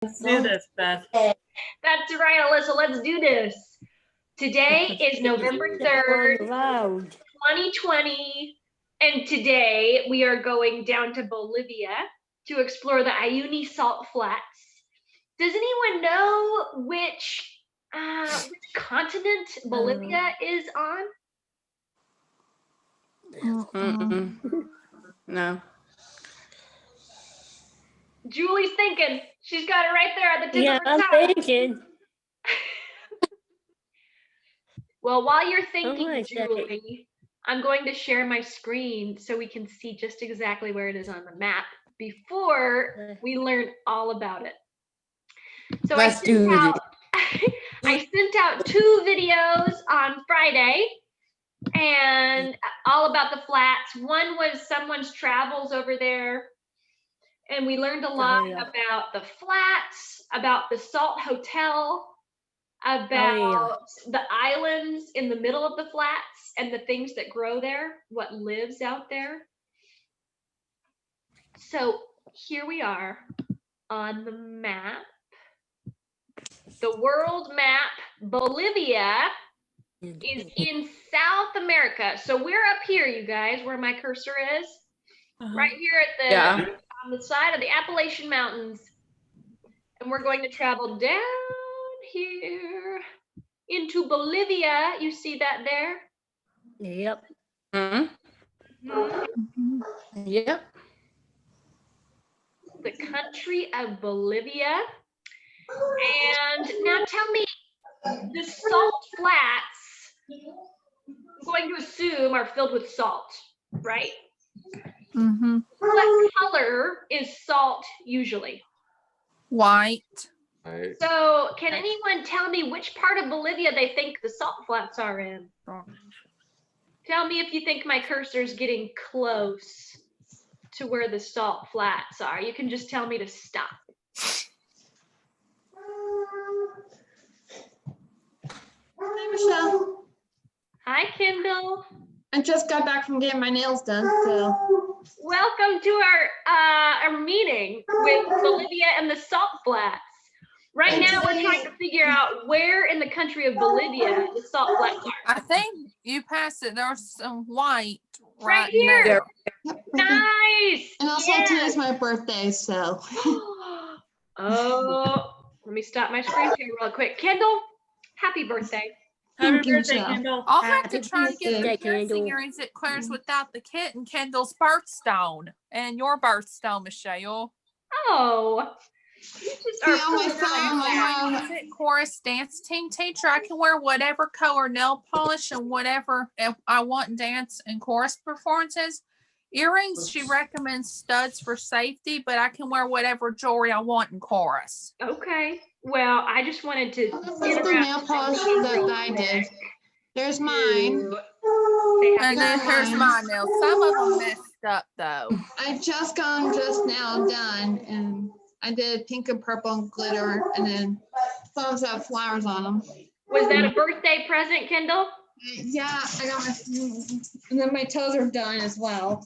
Let's do this, Beth. That's right, Alyssa. Let's do this. Today is November 3rd, 2020. And today we are going down to Bolivia to explore the Uyuni salt flats. Does anyone know which continent Bolivia is on? No. Julie's thinking. She's got it right there at the tip of her tongue. I'm thinking. Well, while you're thinking, Julie, I'm going to share my screen so we can see just exactly where it is on the map before we learn all about it. So I sent out 2 videos on Friday and all about the flats. One was someone's travels over there, and we learned a lot about the flats, about the Salt Hotel, about the islands in the middle of the flats and the things that grow there, what lives out there. So here we are on the map. The world map. Bolivia is in South America. So we're up here, you guys, where my cursor is. Right here at the on the side of the Appalachian Mountains. And we're going to travel down here into Bolivia. You see that there? Yep. Yep. The country of Bolivia. And now tell me, the salt flats, I'm going to assume, are filled with salt, right? What color is salt usually? White. So can anyone tell me which part of Bolivia they think the salt flats are in? Tell me if you think my cursor is getting close to where the salt flats are. You can just tell me to stop. Hi, Michelle. Hi, Kendall. I just got back from getting my nails done, so. Welcome to our meeting with Bolivia and the salt flats. Right now, we're trying to figure out where in the country of Bolivia the salt flats are. I think you passed it. There's some white right here. Nice. And also today's my birthday, so. Oh, let me stop my screen here real quick. Kendall, happy birthday. Happy birthday, Kendall. I'll have to try to get the piercing earrings at Claire's without the kitten, Kendall's birthstone, and your birthstone, Michelle. Oh. You just are chorus dance team teacher. I can wear whatever color nail polish and whatever I want in dance and chorus performances. Earrings, she recommends studs for safety, but I can wear whatever jewelry I want in chorus. Okay. Well, I just wanted to. This is the nail polish that I did. There's mine. And then here's my nails. Some of them messed up though. I just got them just now done, and I did pink and purple and glitter, and then some have flowers on them. Was that a birthday present, Kendall? Yeah, I got my, and then my toes are done as well.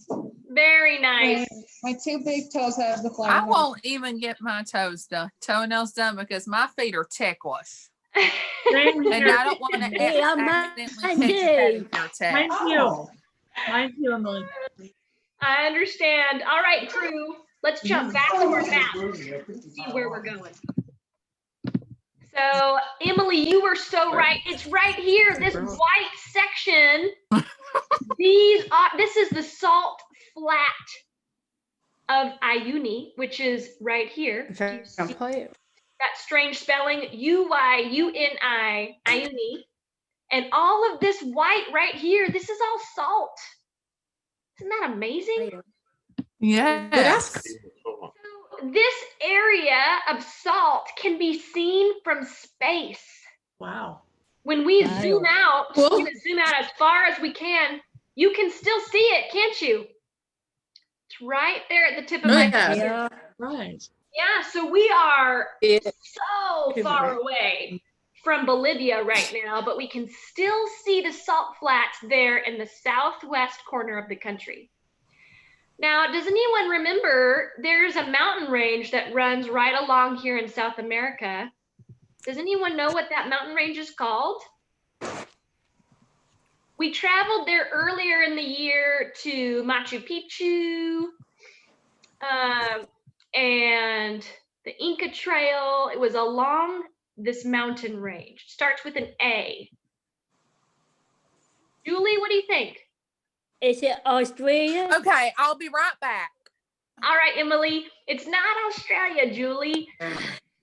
Very nice. My 2 big toes have the flowers. I won't even get my toenails done because my feet are ticklish. And I don't want to accidentally Mine too, Emily. I understand. All right, crew. Let's jump back to our map and see where we're going. So, Emily, you were so right. It's right here, this white section. This is the salt flat of Uyuni, which is right here. That strange spelling, U-Y-U-N-I, Uyuni. And all of this white right here, this is all salt. Isn't that amazing? Yes. So this area of salt can be seen from space. Wow. When we zoom out, we're going to zoom out as far as we can. You can still see it, can't you? It's right there at the tip of my finger. Yeah. Right. Yeah, so we are so far away from Bolivia right now, but we can still see the salt flats there in the southwest corner of the country. Now, does anyone remember there's a mountain range that runs right along here in South America? Does anyone know what that mountain range is called? We traveled there earlier in the year to Machu Picchu and the Inca Trail. It was along this mountain range. It starts with an A. Julie, what do you think? Is it Australia? Okay, I'll be right back. All right, Emily, it's not Australia, Julie.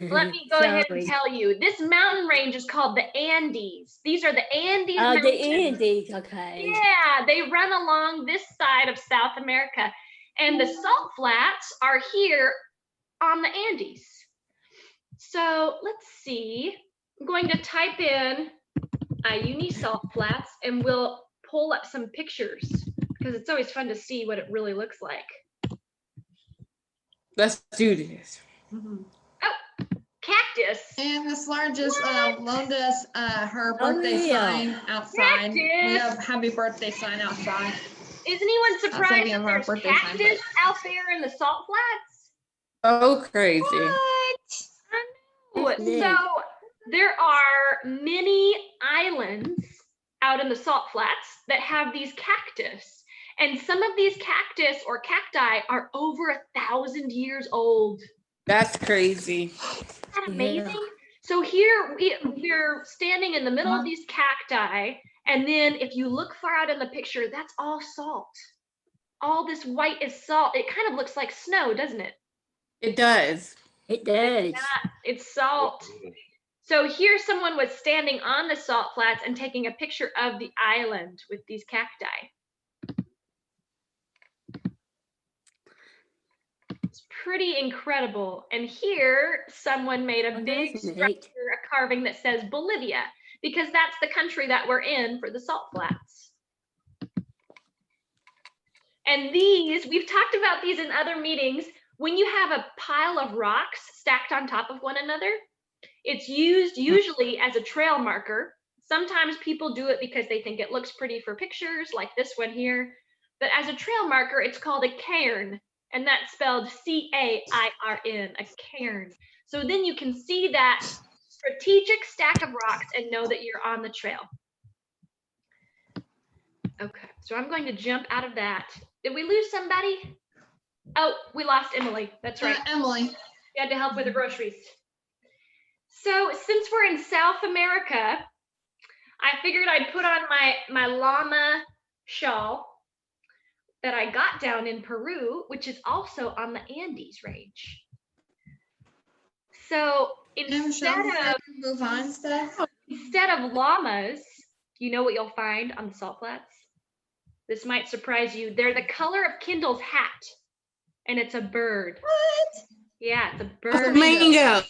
Let me go ahead and tell you. This mountain range is called the Andes. These are the Andes Oh, Mountains. the Andes, okay. Yeah, they run along this side of South America. And the salt flats are here on the Andes. So let's see. I'm going to type in Uyuni salt flats and we'll pull up some pictures because it's always fun to see what it really looks like. Let's do this. Oh, cactus. And Miss Laura just loaned us her birthday yeah. sign outside. We Cactus. have happy birthday sign outside. Is anyone That's surprised maybe that of our there's birthday sign, cactus out there in the salt flats? Oh, crazy. Oh, That's neat. so there are many islands out in the salt flats that have these cactus. And some of these cactus or cacti are over 1,000 years old. That's crazy. Isn't that Yeah. amazing? So here we're standing in the middle of these cacti. And then if you look far out in the picture, that's all salt. All this white is salt. It kind of looks like snow, doesn't it? It does. It does. It's salt. So here someone was standing on the salt flats and taking a picture of the island with these cacti. It's pretty incredible. And here someone made a Oh, big that's neat. structure, a carving that says Bolivia, because that's the country that we're in for the salt flats. And these, we've talked about these in other meetings. When you have a pile of rocks stacked on top of one another, it's used usually as a trail marker. Sometimes people do it because they think it looks pretty for pictures, like this one here. But as a trail marker, it's called a cairn, and that's spelled C-A-I-R-N, a cairn. So then you can see that strategic stack of rocks and know that you're on the trail. Okay, so I'm going to jump out of that. Did we lose somebody? Oh, we lost Emily. That's right. Emily. You had to help with the groceries. So since we're in South America, I figured I'd put on my llama shawl that I got down in Peru, which is also on the Andes range. So instead of llamas, you know what you'll find on the salt flats? This might surprise you. They're the color of Kendall's hat, and it's a bird. What? Yeah, it's a bird. Flamingo.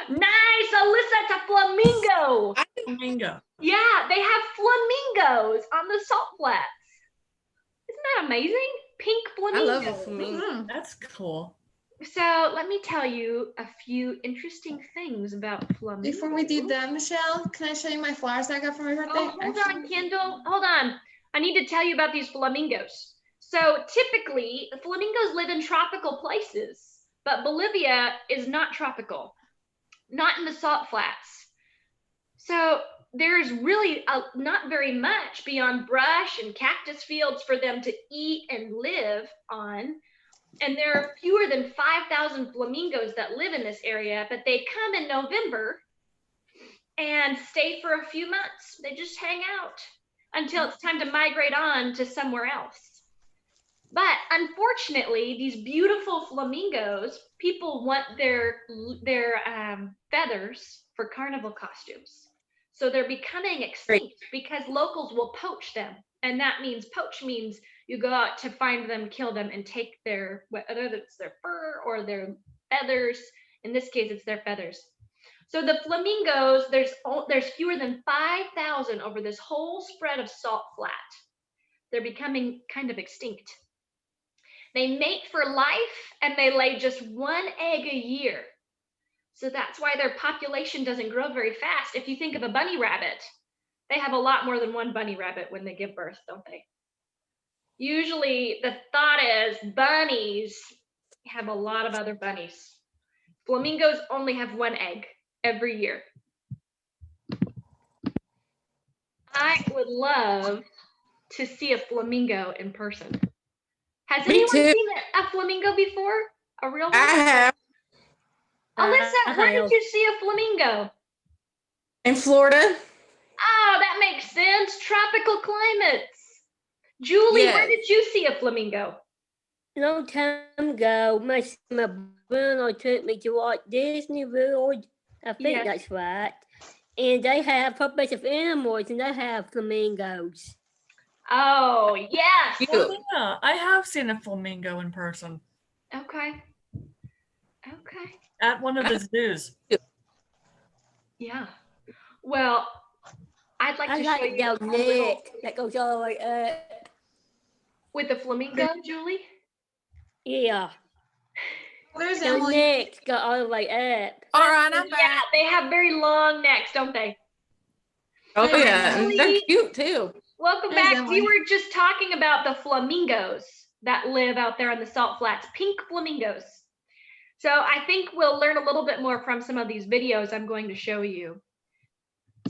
Nice, Alyssa, it's a flamingo. Flamingo. Yeah, they have flamingos on the salt flats. Isn't that amazing? Pink I flamingo. love a flamingo. That's cool. So let me tell you a few interesting things about flamingos. Before we do that, Michelle, can I show you my flowers I got for my birthday? Oh, hold on, Kendall. Hold on. I need to tell you about these flamingos. So typically, the flamingos live in tropical places, but Bolivia is not tropical, not in the salt flats. So there's really not very much beyond brush and cactus fields for them to eat and live on. And there are fewer than 5,000 flamingos that live in this area, but they come in November and stay for a few months. They just hang out until it's time to migrate on to somewhere else. But unfortunately, these beautiful flamingos, people want their feathers for carnival costumes. So they're becoming extinct because locals will poach them. And that means poach means you go out to find them, kill them, and take their, whether it's their fur or their feathers. In this case, it's their feathers. So the flamingos, there's fewer than 5,000 over this whole spread of salt flat. They're becoming kind of extinct. They mate for life and they lay just one egg a year. So that's why their population doesn't grow very fast. If you think of a bunny rabbit, they have a lot more than one bunny rabbit when they give birth, don't they? Usually the thought is bunnies have a lot of other bunnies. Flamingos only have one egg every year. I would love to see a flamingo in person. Has Me anyone too. seen a flamingo before? A real one? I have Alyssa, where did you see a flamingo? in Florida. Oh, that makes sense. Tropical climates. Julie, where Yes. did you see a flamingo? Long time ago, my brother took me to Walt Disney World. I think Yes. that's right. And they have a bunch of animals, and they have flamingos. Oh, yes. You. Yeah, I have seen a flamingo in person Okay. Okay. at one of the zoos. Yeah. Well, I'd like I to show like you that a little neck that goes all the way up. with the flamingo, Julie. Yeah, There's the Emily. neck go all the way up. All right, I'm Yeah, back. they have very long necks, don't they? Oh Hi, yeah, and they're Emily. cute too. Welcome There's back. Emily. We were just talking about the flamingos that live out there on the salt flats, pink flamingos. So I think we'll learn a little bit more from some of these videos I'm going to show you.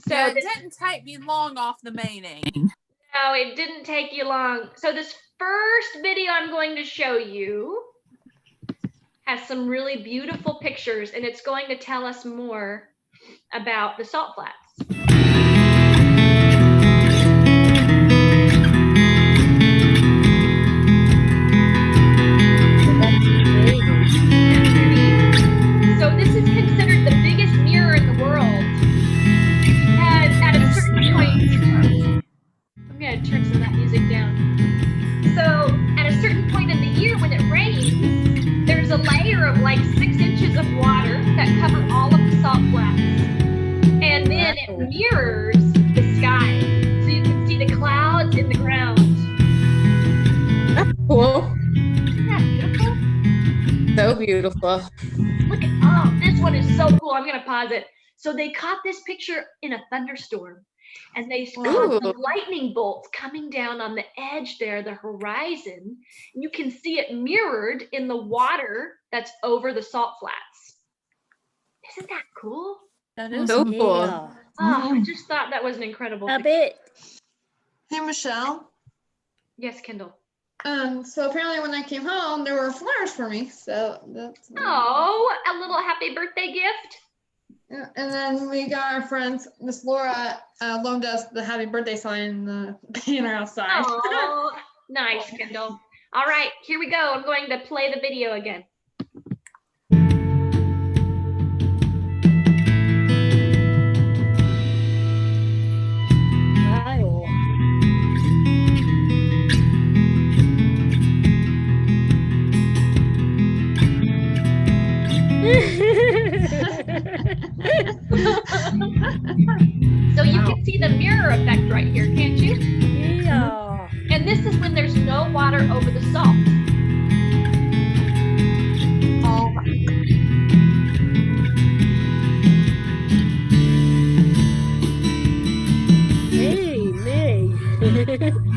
So Yeah, it this, didn't take me long off the meeting. no, it didn't take you long. So this first video I'm going to show you has some really beautiful pictures, and it's going to tell us more about the salt flats. So this is considered the biggest mirror in the world. And at a certain point, I'm gonna turn some of that music down. So at a certain point in the year when it rains, there's a layer of like 6 inches of water that cover all of the salt flats. And then it mirrors the sky. So you can see the clouds in the ground. That's cool. Isn't that beautiful? So beautiful. Look at, oh, this one is so cool. I'm gonna pause it. So they caught this picture in a thunderstorm, and they caught the lightning bolts coming down on the edge there, the horizon. You can see it mirrored in the water that's over the salt flats. Isn't that cool? That is So cool. Yeah. Oh, I just thought that was an incredible I picture. bet. Hey, Michelle. Yes, Kendall. So apparently when I came home, there were flowers for me. So that's. Oh, a little happy birthday gift. Yeah, and then we got our friends, Miss Laura, loaned us the happy birthday sign, the banner outside. Oh, nice, Kendall. All right, here we go. I'm going to play the video again. Wow. So you can see the mirror effect right here, can't you? Yeah. And this is when there's no water over the salt. Oh, Hey, me.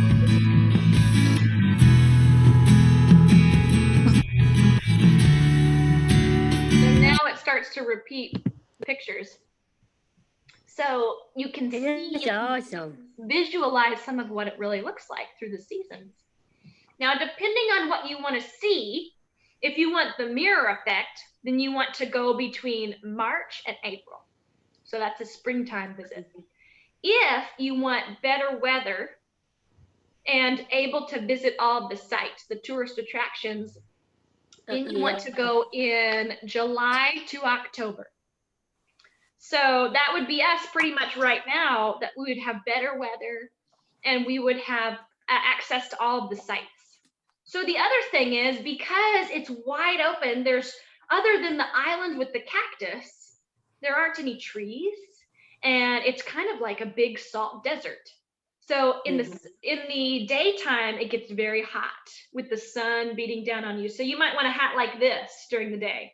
And now it starts to repeat pictures. So you can see, That's awesome. visualize some of what it really looks like through the seasons. Now, depending on what you want to see, if you want the mirror effect, then you want to go between March and April. So that's a springtime visit. If you want better weather and able to visit all of the sites, the tourist attractions, then you want to go in July to October. So that would be us pretty much right now, that we would have better weather and we would have access to all of the sites. So the other thing is, because it's wide open, there's, other than the island with the cactus, there aren't any trees, and it's kind of like a big salt desert. So in the daytime, it gets very hot with the sun beating down on you. So you might want a hat like this during the day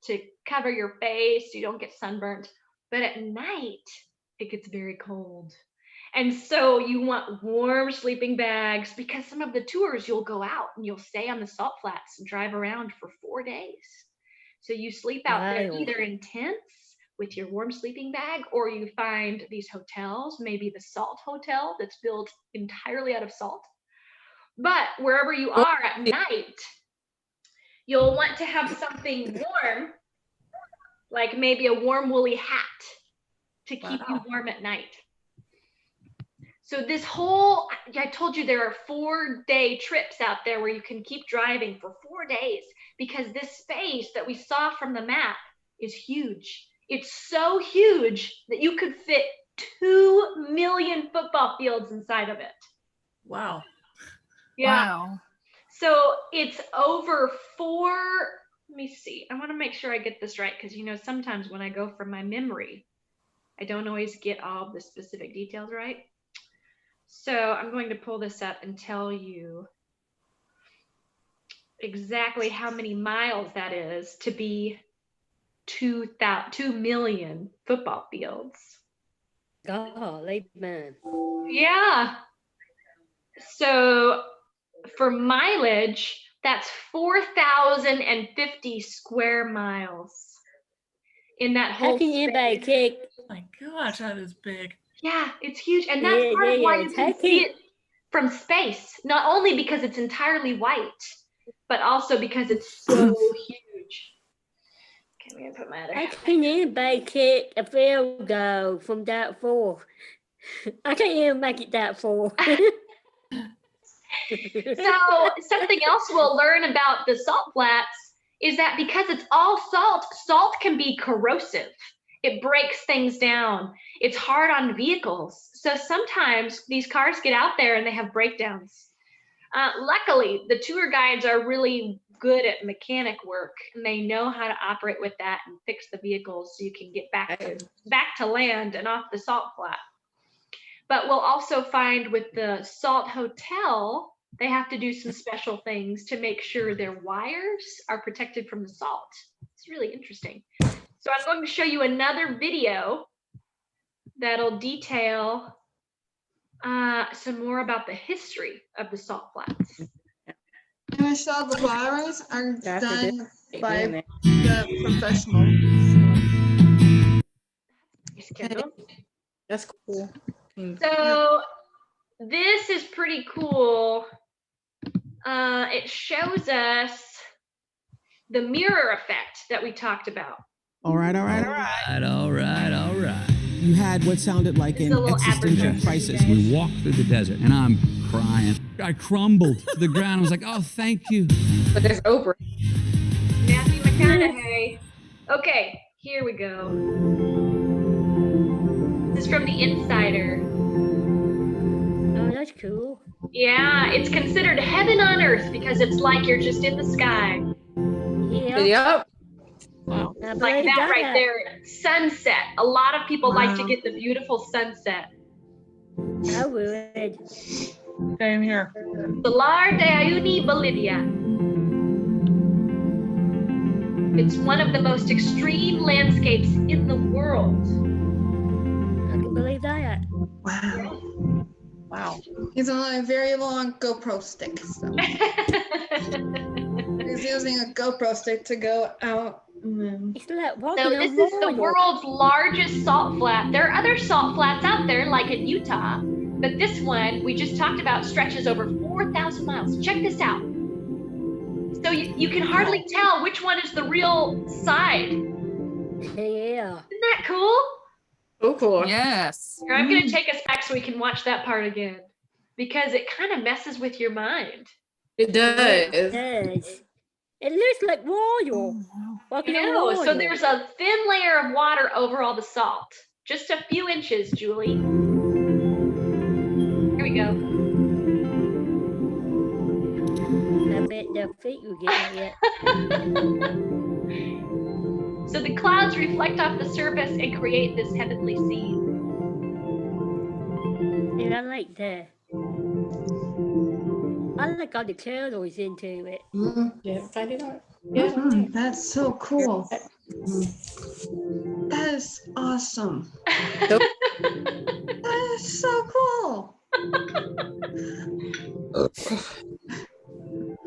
to cover your face so you don't get sunburnt. But at night, it gets very cold. And so you want warm sleeping bags because some of the tours you'll go out and you'll stay on the salt flats and drive around for 4 days. So you sleep out there Wow. either in tents with your warm sleeping bag, or you find these hotels, maybe the Salt Hotel that's built entirely out of salt. But wherever you are at night, you'll want to have something warm, like maybe a warm woolly hat to keep you warm at night. So this whole, I told you there are 4-day trips out there where you can keep driving for 4 days, because this space that we saw from the map is huge. It's so huge that you could fit 2 million football fields inside of it. Wow. Yeah. Wow. So it's over 4, let me see. I want to make sure I get this right, because sometimes when I go from my memory, I don't always get all of the specific details right. So I'm going to pull this up and tell you exactly how many miles that is to be 2 million football fields. Golly, man. Yeah. So for mileage, that's 4,050 square miles in that How whole can anybody space. take? My gosh, that is big. Yeah, it's huge. And that's Yeah, part of why yeah, you can yeah. see it from space. Not only because it's entirely white, but also because it's so huge. Okay, I'm gonna put my other How hat. can anybody kick a field goal from that far? I can't even make it that far. So something else we'll learn about the salt flats is that because it's all salt, salt can be corrosive. It breaks things down. It's hard on vehicles. So sometimes these cars get out there and they have breakdowns. Luckily, the tour guides are really good at mechanic work, and they know how to operate with that and fix the vehicles so you can get back to land and off the salt flat. But we'll also find with the Salt Hotel, they have to do some special things to make sure their wires are protected from the salt. It's really interesting. So I'm going to show you another video that'll detail some more about the history of the salt flats. And Michelle, the flowers are That's done Yeah, by man. the professionals. Nice, Kendall. That's cool. So this is pretty cool. It shows us the mirror effect that we talked about. All right. You had what sounded like It's an a little existential advertisement. crisis. We walked through the desert and I'm crying. I crumbled to the ground. I was like, oh, thank you. But there's Oprah. Matthew McConaughey. Okay, here we go. This is from The Insider. Oh, that's cool. Yeah, it's considered heaven on earth because it's like you're just in the sky. Yeah. Yep. Wow. I Like believe that right there. Sunset. A lot of people like to Wow. get the beautiful sunset. I would. Same here. Salar de Uyuni, Bolivia. It's one of the most extreme landscapes in the world. I can believe that. Wow. Wow. He's on a very long GoPro stick. So he's using a GoPro stick to go out. And then It's like walking So on this is the water. world's largest salt flat. There are other salt flats out there, like in Utah, but this one we just talked about stretches over 4,000 miles. Check this out. So you can hardly tell which one is the real side. Isn't Yeah. that cool? So cool. Yes. Here, I'm going to take us back so we can watch that part again, because it kind of messes with your mind. It It does. does. It looks like water. Walking on No, water. so there's a thin layer of water over all the salt. Just a few inches, Julie. Here we go. I bet their feet will get wet. So the clouds reflect off the surface and create this heavenly scene. And I like that. I like all the colors into it. Yeah, find it out. Yeah. that's so cool. That is awesome. That is That's so cool.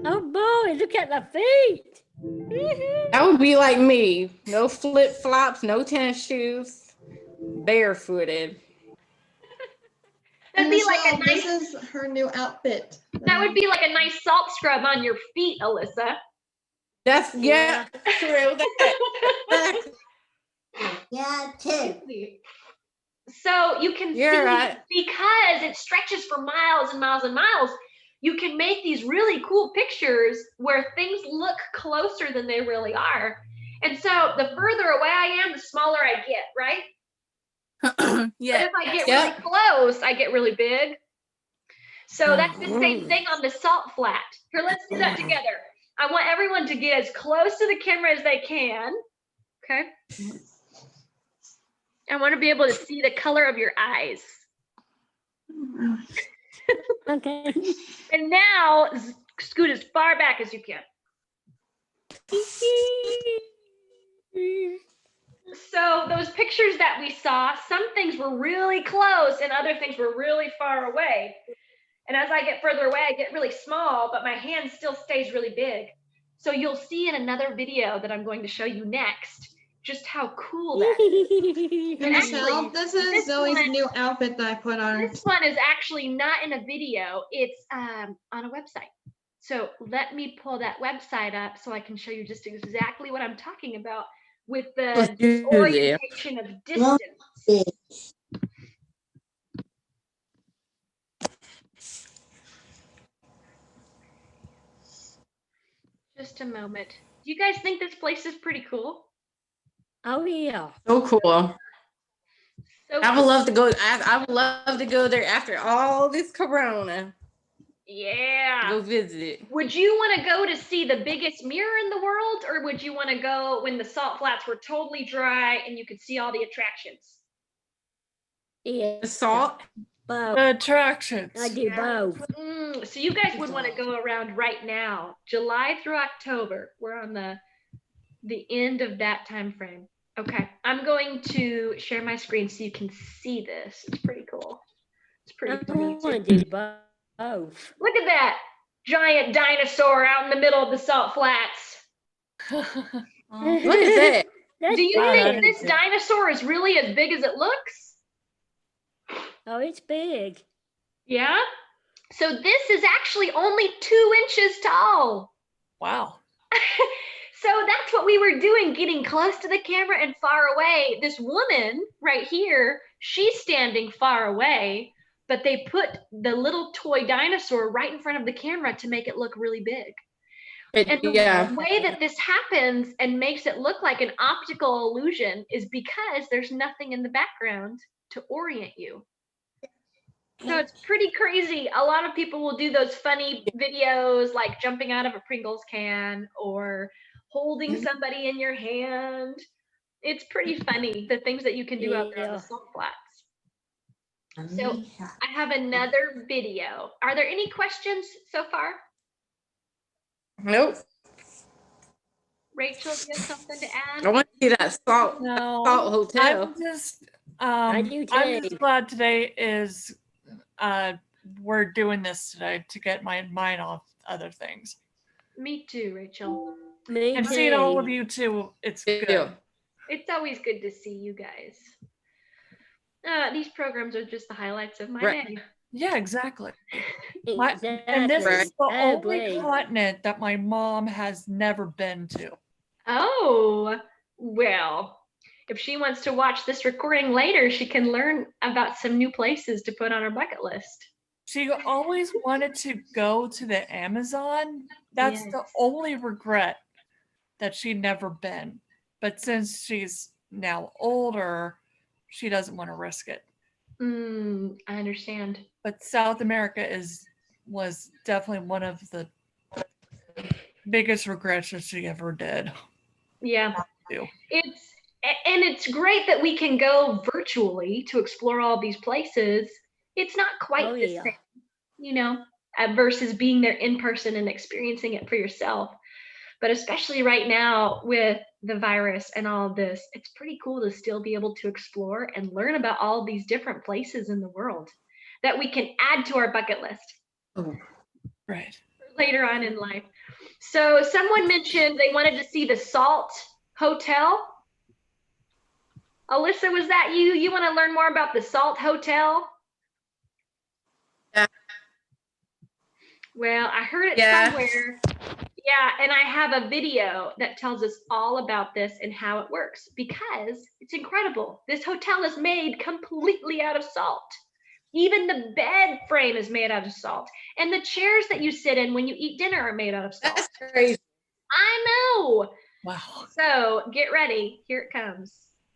Oh boy, look at the feet. That would be like me. No flip flops, no tennis shoes, barefooted. That'd And be like a Michelle, nice, this is her new outfit. that would be like a nice salt scrub on your feet, Alyssa. That's yeah, true. That, Yeah, too. So you can You're see, right. because it stretches for miles and miles and miles, you can make these really cool pictures where things look closer than they really are. And so the further away I am, the smaller I get, right? But Yeah. if I get Yep. really close, I get really big. So that's the same thing on the salt flat. Here, let's do that together. I want everyone to get as close to the camera as they can. Okay. I want to be able to see the color of your eyes. Okay. And now scoot as far back as you can. So those pictures that we saw, some things were really close and other things were really far away. And as I get further away, I get really small, but my hand still stays really big. So you'll see in another video that I'm going to show you next just how cool that is. And Actually, Michelle, this is this Zoe's one- new outfit that I put on her. This one is actually not in a video. It's on a website. So let me pull that website up so I can show you just exactly what I'm talking about with the Let's do this. orientation of distance. Just a moment. Do you guys think this place is pretty cool? Oh yeah. So cool. So I would love to go. I would love to go there after all this corona. yeah. Go visit it. Would you want to go to see the biggest mirror in the world, or would you want to go when the salt flats were totally dry and you could see all the attractions? Yeah. The salt. Both. The attractions. I do both. So you guys would want to go around right now, July through October. We're on the end of that time frame. Okay, I'm going to share my screen so you can see this. It's pretty cool. It's I pretty funny. want to do both. Look at that giant dinosaur out in the middle of the salt flats. Look at that. That's Do you Wow, think that this is it. dinosaur is really as big as it looks? Oh, it's big. Yeah. So this is actually only 2 inches tall. Wow. So that's what we were doing, getting close to the camera and far away. This woman right here, she's standing far away, but they put the little toy dinosaur right in front of the camera to make it look really big. And the Yeah. way that this happens and makes it look like an optical illusion is because there's nothing in the background to orient you. So it's pretty crazy. A lot of people will do those funny videos like jumping out of a Pringles can or holding somebody in your hand. It's pretty funny, the things that you can do out there on the Yeah. salt flats. So I have another video. Are there any questions so far? Nope. Rachel, do you have something to I add? want to see that salt No. hotel. I'm just do I'm too. just glad today is we're doing this today to get my mind off other things. Me too, Rachel. Me And too. seeing all of you too, it's good. Yeah. It's always good to see you guys. These programs are just the highlights of my Right. day. Yeah, exactly. Exactly. And this Right. is the only Exactly. continent that my mom has never been to. Oh, well, if she wants to watch this recording later, she can learn about some new places to put on her bucket list. She always wanted to go to the Amazon. That's the Yes. only regret that she'd never been. But since she's now older, she doesn't want to risk it. I understand. But South America was definitely one of the biggest regrets that she ever did. Yeah. do. It's great that we can go virtually to explore all these places. It's not quite Oh, the yeah. same, you know, versus being there in person and experiencing it for yourself. But especially right now with the virus and all of this, it's pretty cool to still be able to explore and learn about all these different places in the world that we can add to our bucket list Right. later on in life. So someone mentioned they wanted to see the Salt Hotel. Alyssa, was that you? You want to learn more about the Salt Hotel? Yeah. Well, I heard it Yeah. somewhere. Yeah, and I have a video that tells us all about this and how it works because it's incredible. This hotel is made completely out of salt. Even the bed frame is made out of salt. And the chairs that you sit in when you eat dinner are made out of salt. That's crazy. I know. Wow. So get ready. Here it comes.